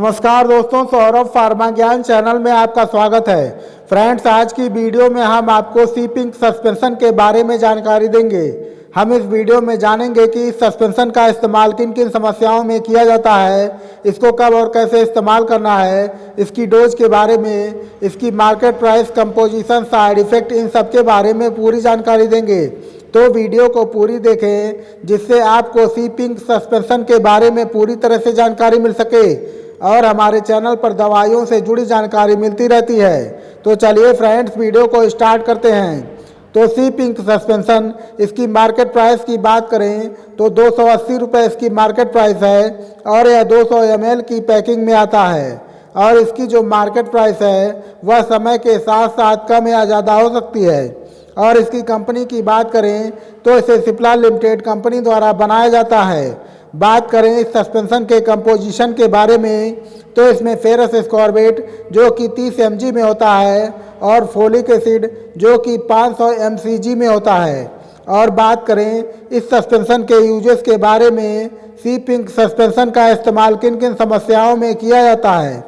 नमस्कार दोस्तों, सौरभ फार्मा ज्ञान चैनल में आपका स्वागत है। फ्रेंड्स, आज की वीडियो में हम आपको सीपिंक सस्पेंशन के बारे में जानकारी देंगे। हम इस वीडियो में जानेंगे कि इस सस्पेंशन का इस्तेमाल किन किन समस्याओं में किया जाता है, इसको कब और कैसे इस्तेमाल करना है, इसकी डोज के बारे में, इसकी market price, composition, side effect, इन सब के बारे में पूरी जानकारी देंगे। तो वीडियो को पूरी देखें जिससे आपको सीपिंक सस्पेंशन के बारे में पूरी तरह से जानकारी मिल सके और हमारे चैनल पर दवाइयों से जुड़ी जानकारी मिलती रहती है। तो चलिए फ्रेंड्स, वीडियो को स्टार्ट करते हैं। तो सीपिंक सस्पेंशन, इसकी मार्केट प्राइस की बात करें तो 280 रुपये इसकी मार्केट प्राइस है और यह 200 ml की पैकिंग में आता है। और इसकी जो मार्केट प्राइस है वह समय के साथ साथ कम या ज़्यादा हो सकती है। और इसकी कंपनी की बात करें तो इसे सिप्ला लिमिटेड कंपनी द्वारा बनाया जाता है। बात करें इस सस्पेंशन के कंपोजिशन के बारे में तो इसमें फेरस एस्कॉर्बेट जो कि 30 mg में होता है और फोलिक एसिड जो कि 500 mcg में होता है। और बात करें इस सस्पेंशन के यूजेस के बारे में, सीपिंक सस्पेंशन का इस्तेमाल किन किन समस्याओं में किया जाता है।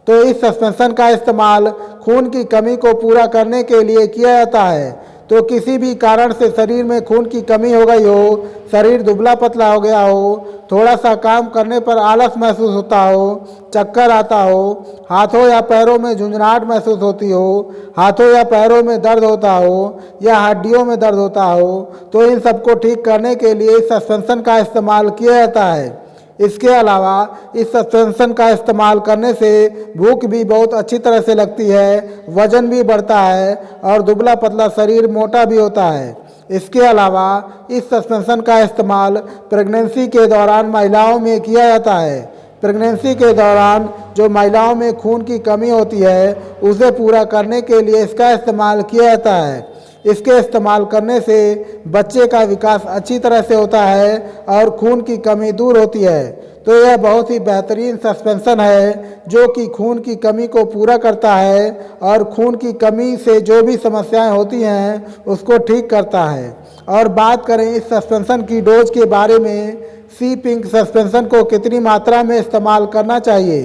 तो इस सस्पेंशन का इस्तेमाल खून की कमी को पूरा करने के लिए किया जाता है। तो किसी भी कारण से शरीर में खून की कमी हो गई हो, शरीर दुबला पतला हो गया हो, थोड़ा सा काम करने पर आलस महसूस होता हो, चक्कर आता हो, हाथों या पैरों में झुंझुनाहट महसूस होती हो, हाथों या पैरों में दर्द होता हो या हड्डियों में दर्द होता हो, तो इन सबको ठीक करने के लिए इस सस्पेंशन का इस्तेमाल किया जाता है। इसके अलावा इस सस्पेंशन का इस्तेमाल करने से भूख भी बहुत अच्छी तरह से लगती है, वजन भी बढ़ता है और दुबला पतला शरीर मोटा भी होता है। इसके अलावा इस सस्पेंशन का इस्तेमाल प्रेगनेंसी के दौरान महिलाओं में किया जाता है। प्रेगनेंसी के दौरान जो महिलाओं में खून की कमी होती है उसे पूरा करने के लिए इसका इस्तेमाल किया जाता है। इसके इस्तेमाल करने से बच्चे का विकास अच्छी तरह से होता है और खून की कमी दूर होती है। तो यह बहुत ही बेहतरीन सस्पेंशन है जो कि खून की कमी को पूरा करता है और खून की कमी से जो भी समस्याएं होती हैं उसको ठीक करता है। और बात करें इस सस्पेंशन की डोज के बारे में, सीपिंक सस्पेंशन को कितनी मात्रा में इस्तेमाल करना चाहिए।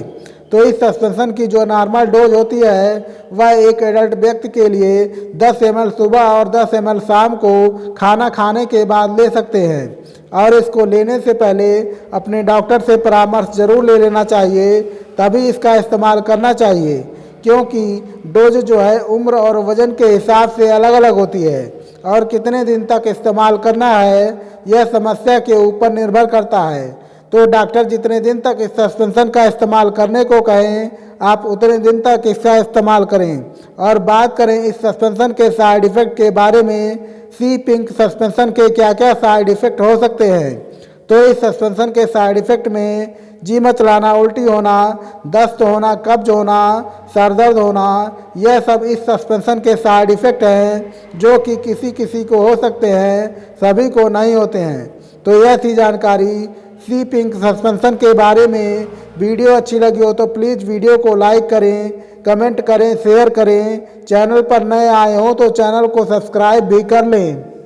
तो इस सस्पेंशन की जो नॉर्मल डोज होती है वह एक एडल्ट व्यक्ति के लिए 10 ml सुबह और 10 ml शाम को खाना खाने के बाद ले सकते हैं। और इसको लेने से पहले अपने डॉक्टर से परामर्श जरूर ले लेना चाहिए, तभी इसका इस्तेमाल करना चाहिए, क्योंकि डोज जो है उम्र और वजन के हिसाब से अलग अलग होती है और कितने दिन तक इस्तेमाल करना है यह समस्या के ऊपर निर्भर करता है। तो डॉक्टर जितने दिन तक इस सस्पेंशन का इस्तेमाल करने को कहें आप उतने दिन तक इसका इस्तेमाल करें। और बात करें इस सस्पेंशन के साइड इफ़ेक्ट के बारे में, सीपिंक सस्पेंशन के क्या क्या साइड इफ़ेक्ट हो सकते हैं। तो इस सस्पेंशन के साइड इफ़ेक्ट में जी मचलाना, उल्टी होना, दस्त होना, कब्ज होना, सर दर्द होना, यह सब इस सस्पेंशन के साइड इफ़ेक्ट हैं जो कि किसी किसी को हो सकते हैं, सभी को नहीं होते हैं। तो यह थी जानकारी सीपिंक सस्पेंशन के बारे में। वीडियो अच्छी लगी हो तो प्लीज़ वीडियो को लाइक करें, कमेंट करें, शेयर करें। चैनल पर नए आए हो तो चैनल को सब्सक्राइब भी कर लें।